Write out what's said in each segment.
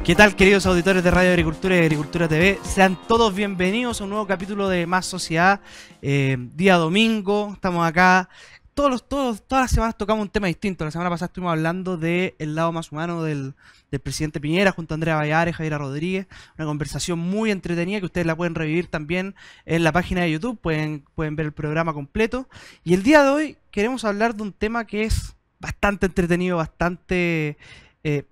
¿Qué tal, queridos auditores de Radio Agricultura y Agricultura TV? Sean todos bienvenidos a un nuevo capítulo de Más Sociedad. Día domingo, estamos acá. Todas las semanas tocamos un tema distinto. La semana pasada estuvimos hablando del lado más humano del presidente Piñera junto a Andrea Valladares, Javiera Rodríguez. Una conversación muy entretenida que ustedes la pueden revivir también en la página de YouTube. Pueden ver el programa completo. Y el día de hoy queremos hablar de un tema que es bastante entretenido,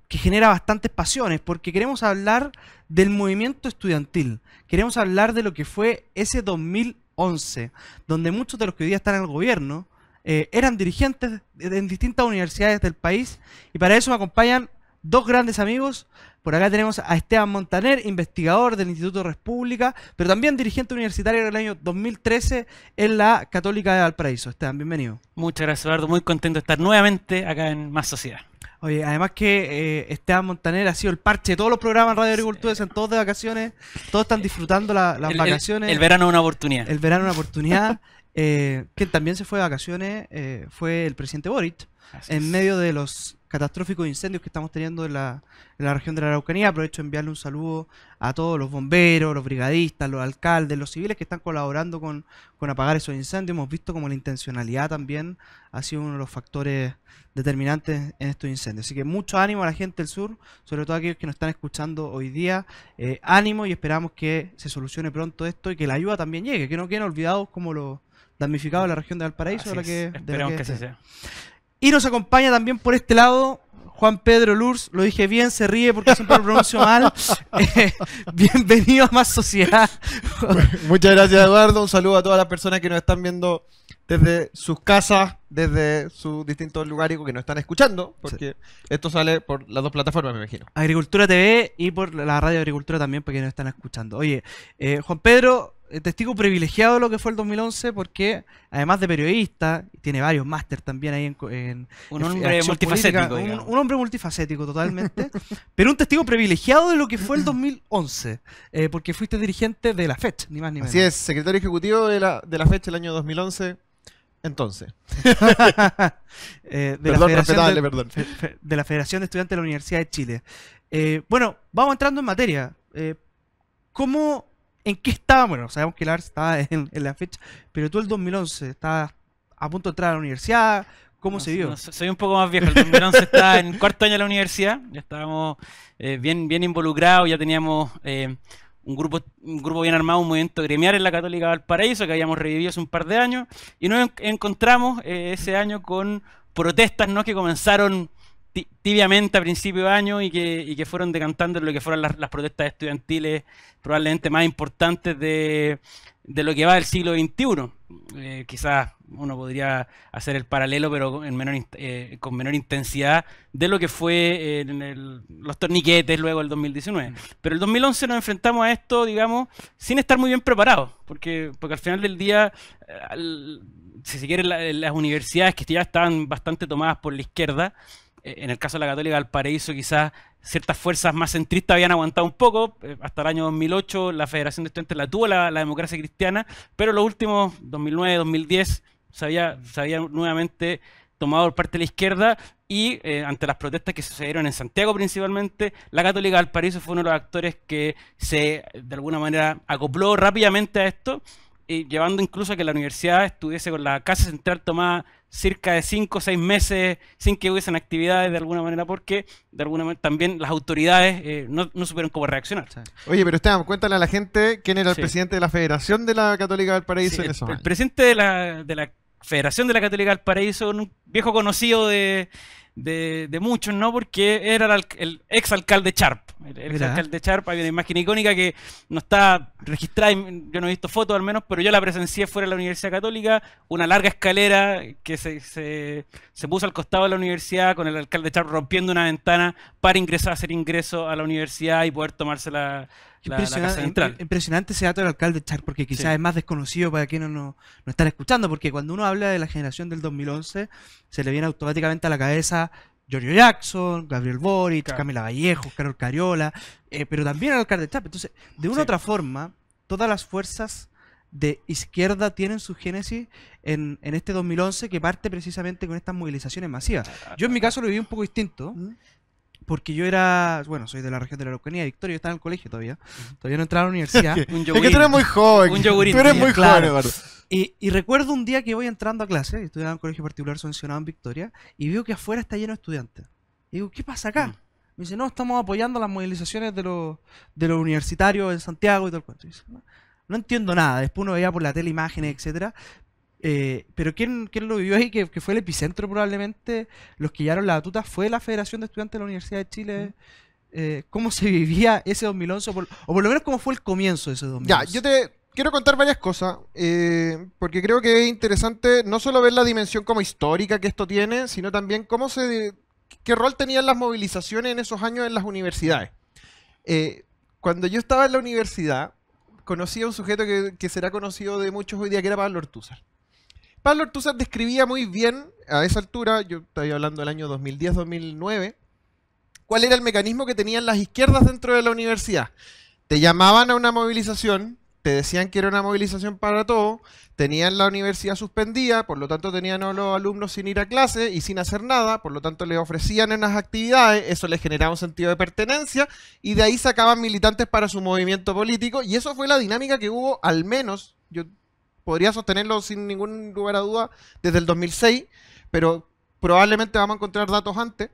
que genera bastantes pasiones, porque queremos hablar del movimiento estudiantil. Queremos hablar de lo que fue ese 2011, donde muchos de los que hoy día están en el gobierno eran dirigentes en distintas universidades del país, y para eso me acompañan dos grandes amigos. Por acá tenemos a Esteban Montaner, investigador del Instituto República, pero también dirigente universitario del año 2013 en la Católica de Valparaíso. Esteban, bienvenido. Muchas gracias, Eduardo. Muy contento de estar nuevamente acá en Más Sociedad. Oye, además que Esteban Montaner ha sido el parche de todos los programas en Radio Agricultura, están todos de vacaciones, todos están disfrutando las vacaciones. El verano es una oportunidad. El verano es una oportunidad. Quien también se fue de vacaciones fue el presidente Boric, en medio de los catastróficos incendios que estamos teniendo en la región de la Araucanía. Aprovecho de enviarle un saludo a todos los bomberos, los brigadistas, los alcaldes, los civiles que están colaborando con apagar esos incendios. Hemos visto como la intencionalidad también ha sido uno de los factores determinantes en estos incendios. Así que mucho ánimo a la gente del sur, sobre todo a aquellos que nos están escuchando hoy día. Ánimo, y esperamos que se solucione pronto esto y que la ayuda también llegue, que no queden olvidados como los damnificados de la región de Valparaíso. Esperamos que así sea. Y nos acompaña también por este lado Juan Pedro Lurs. Lo dije bien, se ríe porque siempre lo pronuncio mal. Bienvenido a Más Sociedad. Muchas gracias, Eduardo. Un saludo a todas las personas que nos están viendo desde sus casas, desde sus distintos lugares, que nos están escuchando, porque esto sale por las dos plataformas, me imagino. Agricultura TV y por la Radio Agricultura también, porque nos están escuchando. Oye, Juan Pedro, testigo privilegiado de lo que fue el 2011, porque además de periodista, tiene varios máster también ahí un hombre multifacético. Un hombre multifacético totalmente, pero un testigo privilegiado de lo que fue el 2011, porque fuiste dirigente de la FECH, ni más ni menos. Así es, secretario ejecutivo de la FECH el año 2011. Entonces, de la Federación de Estudiantes de la Universidad de Chile. Bueno, vamos entrando en materia. ¿En qué estaba? Bueno, sabemos que Lars estaba en la fecha, pero tú el 2011 estabas a punto de entrar a la universidad. ¿Cómo se dio? Soy un poco más viejo. El 2011 estaba en cuarto año de la universidad. Ya estábamos bien involucrados. Ya teníamos un grupo bien armado, un movimiento gremial en la Católica de Valparaíso que habíamos revivido hace un par de años. Y nos encontramos ese año con protestas, ¿no?, que comenzaron tibiamente a principio de año y que fueron decantando en lo que fueron las protestas estudiantiles probablemente más importantes de lo que va del siglo XXI. Quizás uno podría hacer el paralelo, pero con menor intensidad de lo que fue los torniquetes luego del 2019. Pero el 2011 nos enfrentamos a esto, digamos, sin estar muy bien preparados, porque al final del día, si se quiere, las universidades que ya estaban bastante tomadas por la izquierda, en el caso de la Católica de Valparaíso, quizás ciertas fuerzas más centristas habían aguantado un poco. Hasta el año 2008 la Federación de Estudiantes la tuvo la democracia cristiana, pero los últimos 2009, 2010 se había nuevamente tomado por parte de la izquierda, y ante las protestas que sucedieron en Santiago principalmente, la Católica de Valparaíso fue uno de los actores que se de alguna manera acopló rápidamente a esto, y llevando incluso a que la universidad estuviese con la casa central tomada cerca de 5 o 6 meses sin que hubiesen actividades de alguna manera, porque de alguna manera también las autoridades no supieron cómo reaccionar. Oye, pero Esteban, cuéntale a la gente quién era el presidente de la Federación de la Católica de Valparaíso en esos años. El presidente de la Federación de la Católica de Valparaíso, un viejo conocido de muchos, ¿no? Porque era el ex alcalde Charp. El ex alcalde Charp. Hay una imagen icónica que no está registrada, yo no he visto fotos al menos, pero yo la presencié fuera de la Universidad Católica, una larga escalera que se puso al costado de la universidad, con el alcalde Charp rompiendo una ventana para hacer ingreso a la universidad y poder tomarse la casa central. Impresionante ese dato del alcalde Charp, porque quizás es más desconocido para quienes no están escuchando, porque cuando uno habla de la generación del 2011 se le viene automáticamente a la cabeza Giorgio Jackson, Gabriel Boric, Camila Vallejo, Carol Cariola, pero también el alcalde Charp. Entonces, de una u otra forma, todas las fuerzas de izquierda tienen su génesis en este 2011, que parte precisamente con estas movilizaciones masivas. Yo en mi caso lo viví un poco distinto. porque yo era, bueno, soy de la región de la Araucanía, Victoria, yo estaba en el colegio todavía no entraba a la universidad. Un Es que tú eres muy joven. Un yogurín. Tú eres muy Claro. joven, Eduardo. Y recuerdo un día que voy entrando a clase, estudiaba en un colegio particular subvencionado en Victoria, y veo que afuera está lleno de estudiantes. Y digo, ¿qué pasa acá? Me dice, no, estamos apoyando las movilizaciones de los universitarios en Santiago y todo el cuento. Y dice, no entiendo nada. Después uno veía por la tele imágenes, etcétera. Pero ¿quién lo vivió ahí? Que fue el epicentro probablemente. Los que llevaron la batuta fue la Federación de Estudiantes de la Universidad de Chile. ¿Cómo se vivía ese 2011? O por lo menos cómo fue el comienzo de ese 2011. Ya, yo te quiero contar varias cosas, porque creo que es interesante no solo ver la dimensión como histórica que esto tiene, sino también qué rol tenían las movilizaciones en esos años en las universidades. Cuando yo estaba en la universidad, conocí a un sujeto que será conocido de muchos hoy día, que era Pablo Ortúzar. Pablo Ortúzar describía muy bien, a esa altura, yo estoy hablando del año 2010-2009, cuál era el mecanismo que tenían las izquierdas dentro de la universidad. Te llamaban a una movilización, te decían que era una movilización para todo, tenían la universidad suspendida, por lo tanto tenían a los alumnos sin ir a clase y sin hacer nada, por lo tanto les ofrecían unas actividades, eso les generaba un sentido de pertenencia y de ahí sacaban militantes para su movimiento político y eso fue la dinámica que hubo, al menos, yo podría sostenerlo sin ningún lugar a duda, desde el 2006, pero probablemente vamos a encontrar datos antes.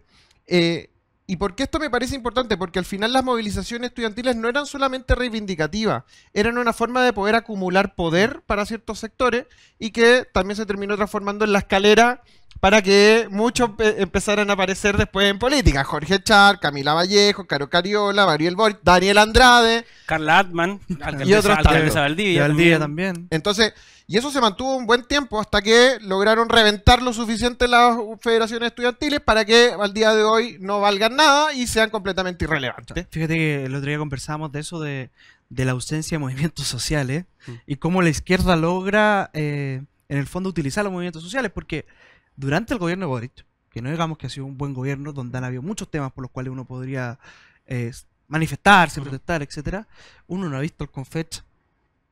¿Y por qué esto me parece importante? Porque al final las movilizaciones estudiantiles no eran solamente reivindicativas, eran una forma de poder acumular poder para ciertos sectores y que también se terminó transformando en la escalera para que muchos empezaran a aparecer después en política. Jorge Char, Camila Vallejo, Caro Cariola, Gabriel Boric, Daniel Andrade. Carla Atman, Y otros alcaldesa tantos. Y Valdivia. Valdivia también. Entonces, y eso se mantuvo un buen tiempo hasta que lograron reventar lo suficiente las federaciones estudiantiles para que al día de hoy no valgan nada y sean completamente irrelevantes. Fíjate que el otro día conversábamos de eso, de la ausencia de movimientos sociales Mm. y cómo la izquierda logra, en el fondo, utilizar los movimientos sociales, porque durante el gobierno de Boric, que no digamos que ha sido un buen gobierno, donde han habido muchos temas por los cuales uno podría manifestarse, protestar, etcétera, uno no ha visto el Confech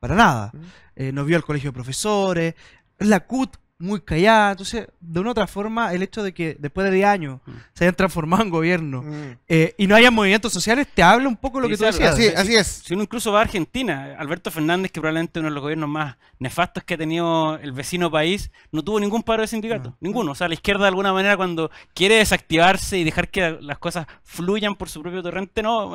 para nada. No vio al colegio de profesores, la CUT muy callada. Entonces, de una u otra forma, el hecho de que después de 10 años se hayan transformado en gobierno y no haya movimientos sociales, te habla un poco lo que tú Dice decías. algo. Así es. Si uno incluso va a Argentina, Alberto Fernández, que probablemente uno de los gobiernos más nefastos que ha tenido el vecino país, no tuvo ningún paro de sindicato, ninguno. O sea, la izquierda de alguna manera cuando quiere desactivarse y dejar que las cosas fluyan por su propio torrente, no,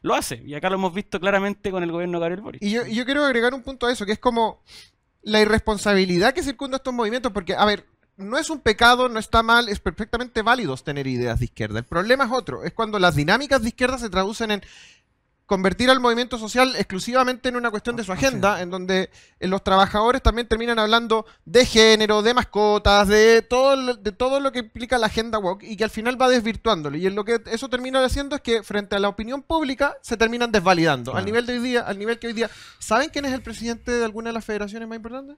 lo hace. Y acá lo hemos visto claramente con el gobierno de Gabriel Boric. Y yo quiero agregar un punto a eso, que es como la irresponsabilidad que circunda estos movimientos, porque, a ver, no es un pecado, no está mal, es perfectamente válido tener ideas de izquierda. El problema es otro, es cuando las dinámicas de izquierda se traducen en convertir al movimiento social exclusivamente en una cuestión de su agenda, en donde los trabajadores también terminan hablando de género, de mascotas, de todo lo que implica la agenda woke y que al final va desvirtuándolo. Y en lo que eso termina haciendo es que frente a la opinión pública se terminan desvalidando. Claro. Al nivel que hoy día, ¿saben quién es el presidente de alguna de las federaciones más importantes?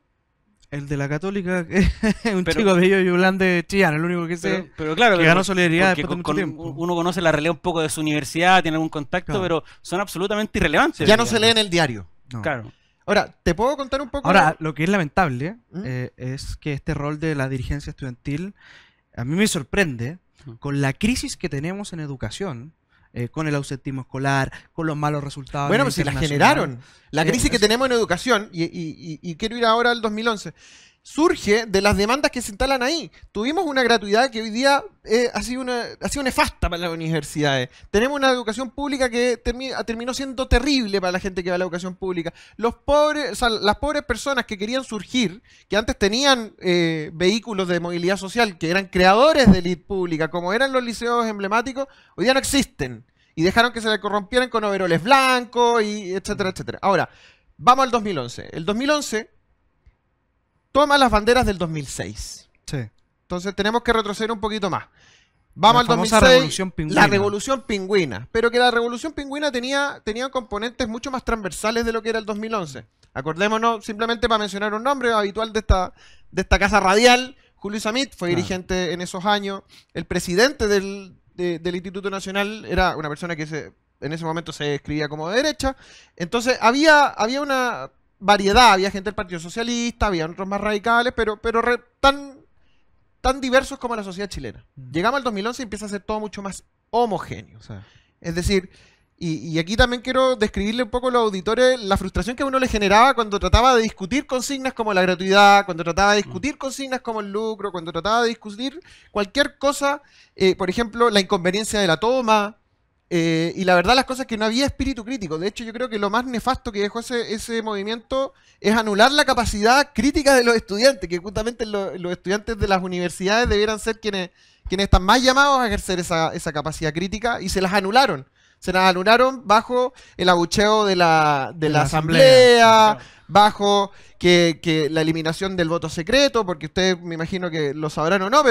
El de la Católica, que es un Pero- chico bello y Yulán de Chillán, el único que sé. Pero claro, que ganó solidaridad porque después de mucho tiempo. uno conoce la realidad un poco de su universidad, tiene algún contacto, Claro. pero son absolutamente irrelevantes. Ya no se digamos. lee en el diario. No. Claro. Ahora, ¿te puedo contar un poco? Ahora, lo que es lamentable ¿Mm? es que este rol de la dirigencia estudiantil a mí me sorprende con la crisis que tenemos en educación, con el ausentismo escolar, con los malos resultados. Bueno, a pues nivel si la internacional. generaron. La crisis que tenemos en educación, y quiero ir ahora al 2011, surge de las demandas que se instalan ahí. Tuvimos una gratuidad que hoy día ha sido nefasta para las universidades. Tenemos una educación pública que terminó siendo terrible para la gente que va a la educación pública. Los pobres, o sea, las pobres personas que querían surgir, que antes tenían vehículos de movilidad social, que eran creadores de élite pública, como eran los liceos emblemáticos, hoy día no existen. Y dejaron que se le corrompieran con overoles blancos, y etcétera, etcétera. Ahora, vamos al 2011. El 2011 toma las banderas del 2006. Sí. Entonces tenemos que retroceder un poquito más. Vamos al La famosa 2006, Revolución Pingüina. la Revolución Pingüina. Pero que la Revolución Pingüina tenía componentes mucho más transversales de lo que era el 2011. Acordémonos, simplemente para mencionar un nombre habitual de esta casa radial, Julio Isamit fue Claro. dirigente en esos años. El presidente del Instituto Nacional era una persona que en ese momento se escribía como de derecha. Entonces había una variedad, había gente del Partido Socialista, había otros más radicales, pero tan diversos como la sociedad chilena. Llegamos al 2011 y empieza a ser todo mucho más homogéneo. Es decir, y aquí también quiero describirle un poco a los auditores la frustración que a uno le generaba cuando trataba de discutir consignas como la gratuidad, cuando trataba de discutir consignas como el lucro, cuando trataba de discutir cualquier cosa, por ejemplo, la inconveniencia de la toma, y la verdad las cosas es que no había espíritu crítico. De hecho, yo creo que lo más nefasto que dejó ese movimiento es anular la capacidad crítica de los estudiantes, que justamente los estudiantes de las universidades debieran ser quienes están más llamados a ejercer esa capacidad crítica, y se las anularon. Se las anularon bajo el abucheo de la asamblea, bajo que la eliminación del voto secreto, porque ustedes me imagino que lo sabrán o no,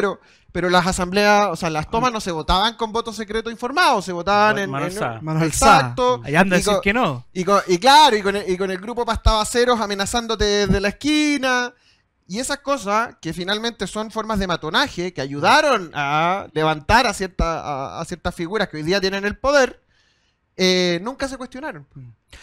pero las asambleas, o sea, las tomas no se votaban con voto secreto informado, se votaban en Mano exacto. Allá anda a Y decir con- que no. Y con el grupo pastavaceros amenazándote desde la esquina. Y esas cosas, que finalmente son formas de matonaje, que ayudaron a levantar a ciertas figuras que hoy día tienen el poder, nunca se cuestionaron.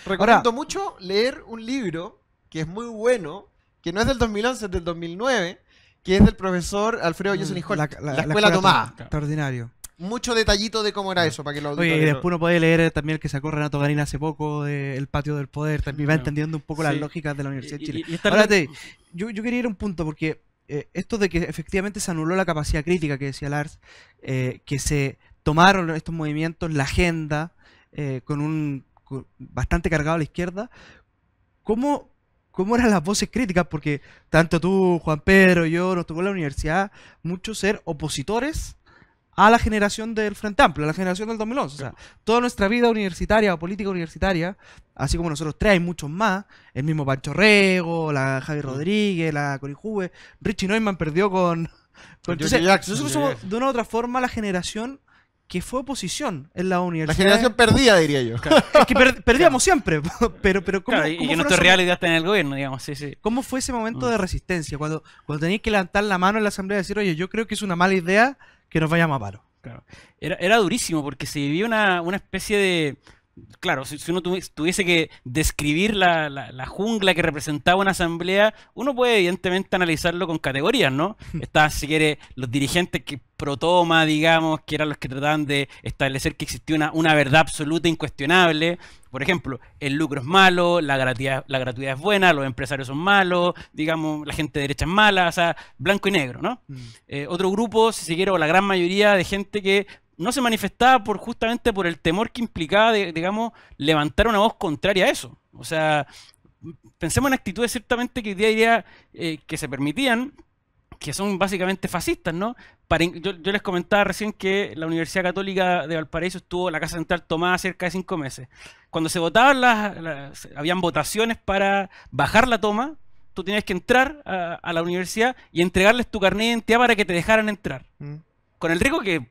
Recomiendo mucho leer un libro que es muy bueno, que no es del 2011, es del 2009, que es del profesor Alfredo Jocelyn Holt, la escuela tomada. Extraordinario. Mucho detallito de cómo era eso, para que lo Oye, y después uno puede leer también el que sacó Renato Garín hace poco, de El Patio del Poder, también va entendiendo un poco las Sí. lógicas de la Universidad de Chile. Y esta Ahora, re- yo quería ir a un punto, porque esto de que efectivamente se anuló la capacidad crítica que decía Lars, que se tomaron estos movimientos, la agenda, bastante cargado a la izquierda, ¿cómo eran las voces críticas? Porque tanto tú, Juan Pedro, yo, nos tocó en la universidad mucho ser opositores a la generación del Frente Amplio, a la generación del 2011. O sea, toda nuestra vida universitaria o política universitaria, así como nosotros tres, hay muchos más, el mismo Pancho Rego, la Javi Rodríguez, la Cori Juve, Richie Neumann perdió con George entonces, Jackson. nosotros somos de una u otra forma la generación que fue oposición en la La universidad. generación perdida, diría yo. Es que perdíamos siempre, pero ¿cómo, Claro, y cómo que fue nuestro ese- realidad está en el gobierno, digamos, sí. ¿Cómo fue ese momento de resistencia? Cuando tenías que levantar la mano en la asamblea y decir, oye, yo creo que es una mala idea que nos vayamos a paro. Claro. Era durísimo porque se vivía una especie de... Claro, si uno tuviese que describir la jungla que representaba una asamblea, uno puede evidentemente analizarlo con categorías, ¿no? Estaban, si quiere, los dirigentes que pro toma, digamos, que eran los que trataban de establecer que existía una verdad absoluta e incuestionable. Por ejemplo, el lucro es malo, la gratuidad es buena, los empresarios son malos, digamos, la gente de derecha es mala, o sea, blanco y negro, ¿no? Otro grupo, si se quiere, o la gran mayoría de gente que no se manifestaba justamente por el temor que implicaba, digamos, levantar una voz contraria a eso. O sea, pensemos en actitudes ciertamente que hoy día diría que se permitían, que son básicamente fascistas, ¿no? Yo les comentaba recién que la Universidad Católica de Valparaíso estuvo la Casa Central tomada cerca de 5 meses. Cuando se votaban habían votaciones para bajar la toma, tú tenías que entrar a la universidad y entregarles tu carnet de identidad para que te dejaran entrar. Con el riesgo que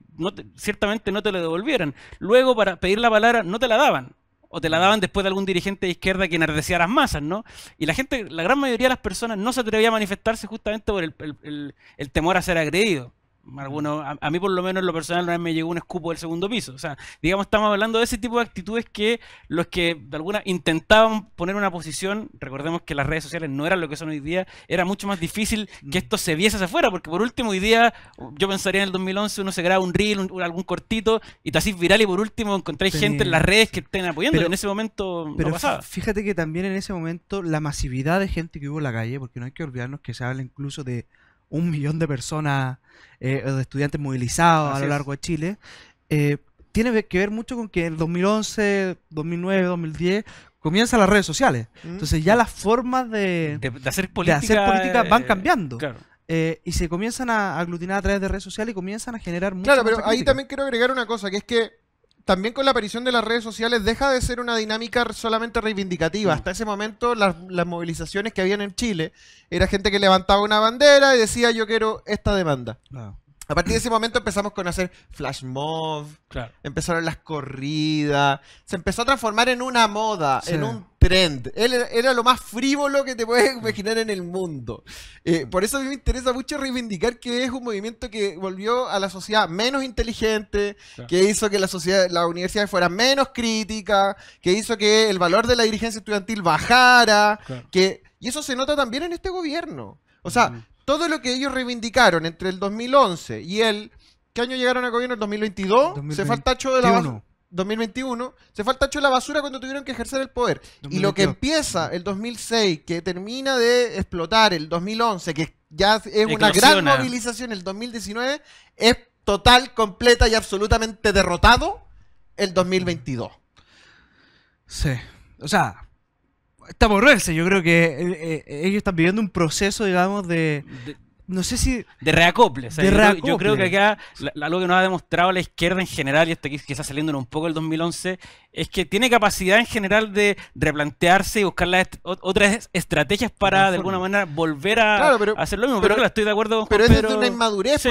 ciertamente no te lo devolvieran. Luego, para pedir la palabra, no te la daban. O te la daban después de algún dirigente de izquierda que enardecía a las masas, ¿no? Y la gente, la gran mayoría de las personas no se atrevía a manifestarse justamente por el temor a ser agredido. A mí por lo menos en lo personal una vez me llegó un escupo del segundo piso. O sea, digamos, estamos hablando de ese tipo de actitudes que los que de alguna intentaban poner una posición, recordemos que las redes sociales no eran lo que son hoy día, era mucho más difícil que esto se viese hacia afuera, porque por último hoy día, yo pensaría en el 2011 uno se graba un reel, algún cortito y te hacís viral y por último encontráis gente en las redes que estén apoyando, Pero- y en ese momento Pero no pasaba. fíjate que también en ese momento la masividad de gente que hubo en la calle, porque no hay que olvidarnos que se habla incluso de 1 millón de personas, o de estudiantes movilizados a Así lo es. largo de Chile, tiene que ver mucho con que en 2011, 2009, 2010 comienzan las redes sociales. Entonces ya las formas De hacer de política, hacer política van cambiando. Claro. Y se comienzan a aglutinar a través de redes sociales y comienzan a generar mucha Claro, pero masa ahí crítica. también quiero agregar una cosa, que es que también con la aparición de las redes sociales deja de ser una dinámica solamente reivindicativa. Hasta ese momento las movilizaciones que habían en Chile era gente que levantaba una bandera y decía yo quiero esta demanda. Claro. A partir de ese momento empezamos con hacer flash mob, Claro. empezaron las corridas, se empezó a transformar en una moda, Sí. en un trend. Era lo más frívolo que te puedes imaginar en el mundo. Por eso a mí me interesa mucho reivindicar que es un movimiento que volvió a la sociedad menos inteligente, Claro. que hizo que las universidades fueran menos críticas, que hizo que el valor de la dirigencia estudiantil bajara, Claro. y eso se nota también en este gobierno. O sea, todo lo que ellos reivindicaron entre el 2011 y el ¿Qué año llegaron al gobierno? ¿El 2022? Se fue al tacho de la basura. 2021, se fue al tacho de la basura cuando tuvieron que ejercer el poder. 2022. Y lo que empieza el 2006, que termina de explotar el 2011, que ya es una gran movilización el 2019, es total, completa y absolutamente derrotado el 2022. Sí, o sea, está por verse. Yo creo que ellos están viviendo un proceso, digamos, no sé si... De reacople. O sea, de reacople. Yo creo que acá algo que nos ha demostrado la izquierda en general, y esto que está saliendo un poco el 2011, es que tiene capacidad en general de replantearse y buscar otras estrategias para, de alguna manera, volver a hacer lo mismo. Pero claro, estoy de acuerdo con Pero es Pedro. desde una inmadurez,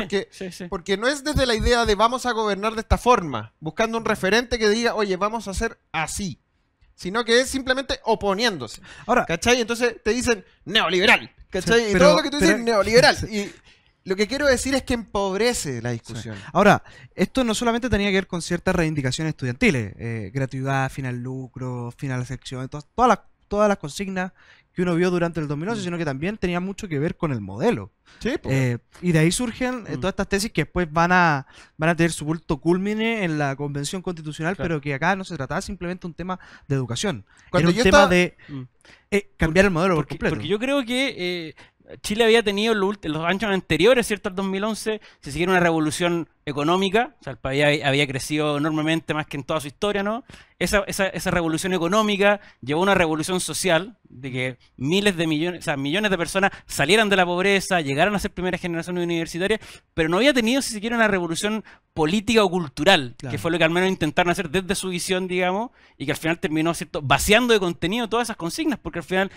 porque no es desde la idea de vamos a gobernar de esta forma, buscando un referente que diga, oye, vamos a hacer así. Sino que es simplemente oponiéndose. Ahora, ¿cachai? Entonces te dicen neoliberal. ¿Cachai? Sí, y todo lo que tú dices neoliberal. Y lo que quiero decir es que empobrece la discusión. Sí. Ahora, esto no solamente tenía que ver con ciertas reivindicaciones estudiantiles, gratuidad, fin al lucro, fin a la sección, todas las consignas que uno vio durante el 2011, sino que también tenía mucho que ver con el modelo. Sí, y de ahí surgen todas estas tesis que después van a tener su punto cúlmine en la Convención Constitucional, pero que acá no se trataba simplemente de un tema de educación. Era un tema de cambiar el modelo por completo. Porque yo creo que Chile había tenido en los años anteriores, ¿cierto? Al 2011, se siguiera una revolución económica, o sea, el país había crecido enormemente más que en toda su historia, ¿no? Esa revolución económica llevó a una revolución social, de que millones de personas salieran de la pobreza, llegaran a ser primera generación universitaria, pero no había tenido ni siquiera una revolución política o cultural, que fue lo que al menos intentaron hacer desde su visión, digamos, y que al final terminó, ¿cierto?, vaciando de contenido todas esas consignas, porque al final,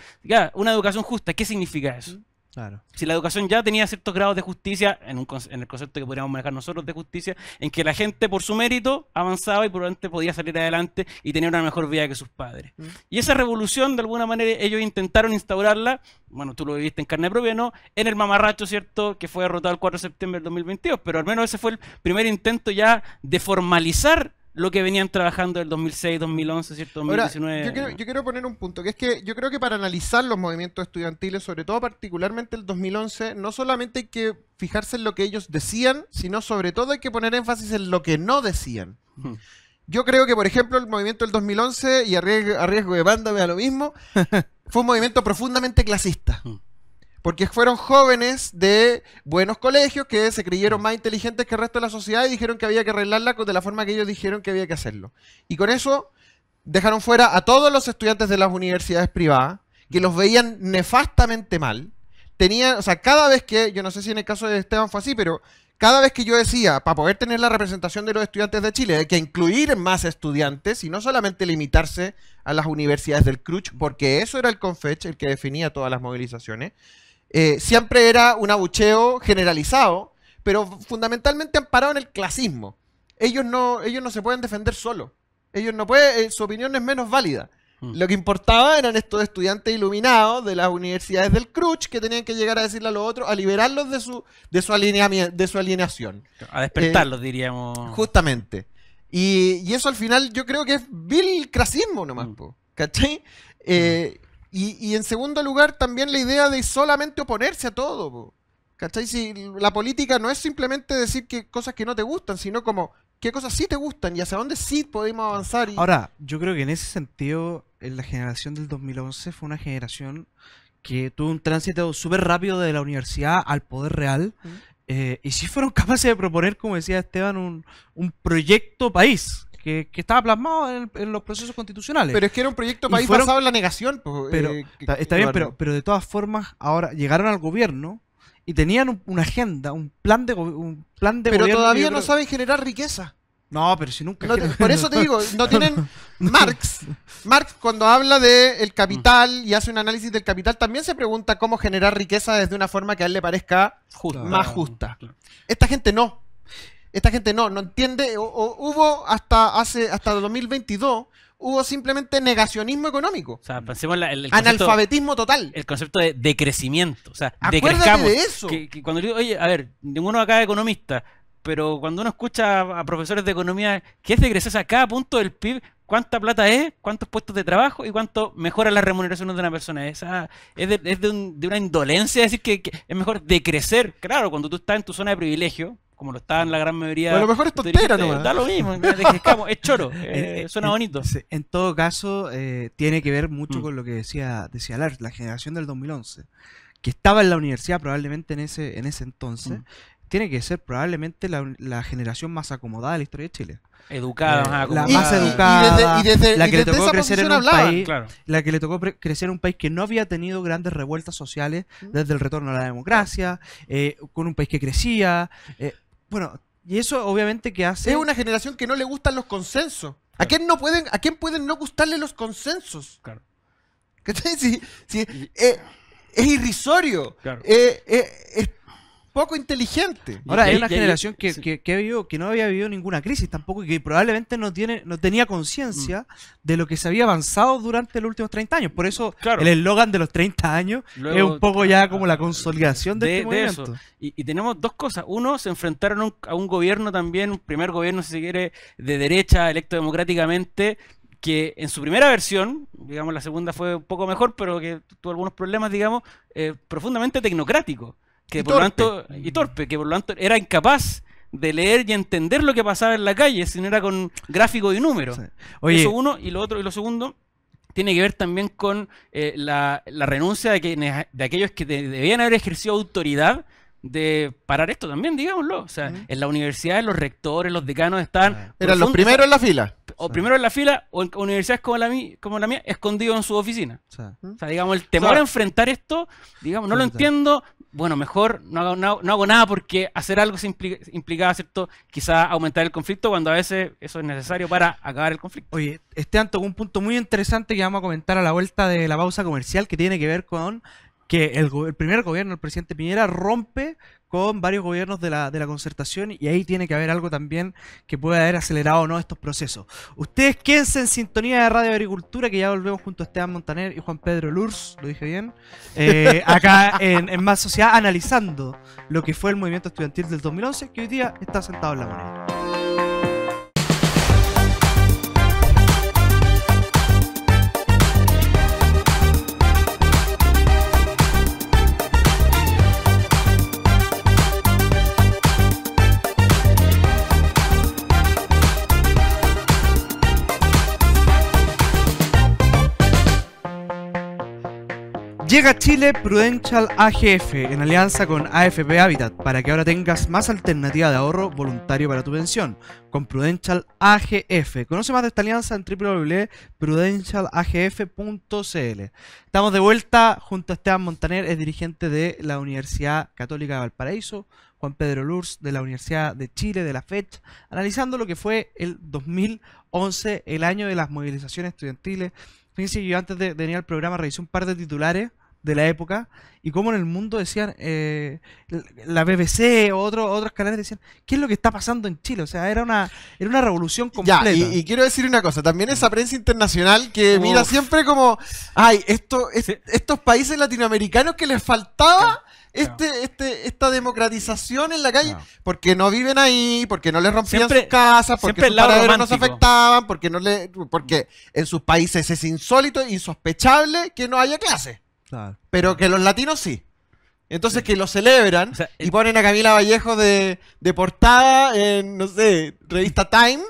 una educación justa, ¿qué significa eso? Claro. Si la educación ya tenía ciertos grados de justicia, en el concepto que podríamos manejar nosotros de justicia, en que la gente por su mérito avanzaba y por lo tanto podía salir adelante y tener una mejor vida que sus padres. Y esa revolución, de alguna manera, ellos intentaron instaurarla, bueno, tú lo viviste en carne propia, ¿no? En el mamarracho, ¿cierto?, que fue derrotado el 4 de septiembre del 2022, pero al menos ese fue el primer intento ya de formalizar lo que venían trabajando del 2006, 2011, ¿cierto? 2019. Ahora, yo quiero poner un punto, que es que yo creo que para analizar los movimientos estudiantiles, sobre todo particularmente el 2011, no solamente hay que fijarse en lo que ellos decían, sino sobre todo hay que poner énfasis en lo que no decían. Yo creo que, por ejemplo, el movimiento del 2011, y a riesgo de mándame a lo mismo, fue un movimiento profundamente clasista. Porque fueron jóvenes de buenos colegios que se creyeron más inteligentes que el resto de la sociedad y dijeron que había que arreglarla de la forma que ellos dijeron que había que hacerlo. Y con eso dejaron fuera a todos los estudiantes de las universidades privadas, que los veían nefastamente mal. O sea, cada vez que, yo no sé si en el caso de Esteban fue así, pero cada vez que yo decía, para poder tener la representación de los estudiantes de Chile, hay que incluir más estudiantes y no solamente limitarse a las universidades del CRUCH, porque eso era el CONFECH, el que definía todas las movilizaciones. Siempre era un abucheo generalizado, pero fundamentalmente amparado en el clasismo. Ellos no se pueden defender solos. Ellos no pueden, su opinión es menos válida. Lo que importaba eran estos estudiantes iluminados de las universidades del CRUCH que tenían que llegar a decirle a los otros, a liberarlos de su alineación. A despertarlos, diríamos. Justamente. Y eso al final yo creo que es vil clasismo nomás, ¿cachai? Y en segundo lugar, también la idea de solamente oponerse a todo, ¿cachai? Si la política no es simplemente decir cosas que no te gustan, sino como qué cosas sí te gustan y hacia dónde sí podemos avanzar. Ahora, yo creo que en ese sentido, la generación del 2011 fue una generación que tuvo un tránsito súper rápido de la universidad al poder real. Y sí fueron capaces de proponer, como decía Esteban, un proyecto país. Que estaba plasmado en los procesos constitucionales. Pero es que era un proyecto país basado en la negación. Está bien, pero de todas formas, ahora llegaron al gobierno y tenían una agenda, un plan de gobierno. Pero todavía no saben generar riqueza. No, pero si nunca... por eso te digo, no tienen... Marx, cuando habla del capital y hace un análisis del capital, también se pregunta cómo generar riqueza desde una forma que a él le parezca más justa. Esta gente no. Esta gente no entiende, hubo hasta 2022, hubo simplemente negacionismo económico. O sea, pensemos el concepto, analfabetismo total. El concepto de crecimiento, o sea, acuérdate de eso. Que cuando digo, oye, a ver, ninguno acá es economista, pero cuando uno escucha a profesores de economía, ¿qué es de crecer? O sea, cada punto del PIB, ¿cuánta plata es? ¿Cuántos puestos de trabajo? ¿Y cuánto mejora las remuneraciones de una persona? Es de una indolencia decir que es mejor decrecer. Claro, cuando tú estás en tu zona de privilegio, como lo estaban la gran mayoría. O a lo mejor es Tú tontera dijiste, nomás. Da lo mismo, es choro, suena bonito. En todo caso, tiene que ver mucho con lo que decía Lars, la generación del 2011, que estaba en la universidad probablemente en ese entonces, tiene que ser probablemente la generación más acomodada de la historia de Chile. Educada, La acomodada. más educada, la que le tocó esa crecer en posición un hablaban. país, Claro. la que le tocó crecer en un país que no había tenido grandes revueltas sociales desde el retorno a la democracia, con un país que crecía, bueno, y eso obviamente que hace... Es una generación que no le gustan los consensos. ¿A quién pueden no gustarle los consensos? Claro. ¿Cachai? Es irrisorio. Claro. Es poco inteligente. Ahora, hay Y- una y- generación sí. que no había vivido ninguna crisis tampoco y que probablemente no tenía conciencia de lo que se había avanzado durante los últimos 30 años. Por eso Claro. el eslogan de los 30 años Luego- es un poco ya como la consolidación de este movimiento. eso. Y tenemos dos cosas. Uno, se enfrentaron a un gobierno también, un primer gobierno, si se quiere, de derecha, electo democráticamente, que en su primera versión, digamos, la segunda fue un poco mejor, pero que tuvo algunos problemas, digamos, profundamente tecnocrático. Que Y por lo torpe. tanto, y torpe, que por lo tanto era incapaz de leer y entender lo que pasaba en la calle, si no era con gráfico y números. Sí. Oye, Eso uno, y lo otro, y lo segundo, tiene que ver también con la renuncia de aquellos que debían haber ejercido autoridad de parar esto también, digámoslo. O sea, en la universidad los rectores, los decanos estaban... Eran los primeros en la fila. O primero en la fila, o en universidades como la mía, escondidos en su oficina. o sea, O sea, digamos, el temor Claro. a enfrentar esto, digamos, no lo Brutal. entiendo, bueno, mejor no hago nada porque hacer algo se implicaba, ¿cierto? Quizá aumentar el conflicto cuando a veces eso es necesario para acabar el conflicto. Oye, Esteban tocó un punto muy interesante que vamos a comentar a la vuelta de la pausa comercial, que tiene que ver con que el primer gobierno, el presidente Piñera, rompe con varios gobiernos de la concertación y ahí tiene que haber algo también que pueda haber acelerado o no estos procesos. Ustedes quédense en sintonía de Radio Agricultura, que ya volvemos junto a Esteban Montaner y Juan Pedro Lurs, lo dije bien, acá en Más Sociedad, analizando lo que fue el movimiento estudiantil del 2011, que hoy día está sentado en la moneda. Llega a Chile Prudential AGF en alianza con AFP Habitat para que ahora tengas más alternativa de ahorro voluntario para tu pensión con Prudential AGF. Conoce más de esta alianza en www.prudentialagf.cl. Estamos de vuelta junto a Esteban Montaner, es dirigente de la Universidad Católica de Valparaíso, Juan Pedro Lurs de la Universidad de Chile, de la FECH, analizando lo que fue el 2011, el año de las movilizaciones estudiantiles. Fíjense que yo antes de venir al programa revisé un par de titulares de la época y cómo en el mundo decían, la BBC o otros canales decían, ¿qué es lo que está pasando en Chile? O sea, era una revolución completa. Ya, y quiero decir una cosa, también esa prensa internacional que Uf. mira siempre como, ay, Sí. estos países latinoamericanos que les faltaba Claro. esta democratización en la calle, Claro. porque no viven ahí, porque no les rompían Siempre- sus casas, porque siempre sus el lado paraderos no se romántico. afectaban, porque en sus países es insólito, insospechable que no haya clase, Claro. pero que los latinos sí. Entonces que lo celebran O sea, y ponen a Camila Vallejo de portada en, no sé, revista Time.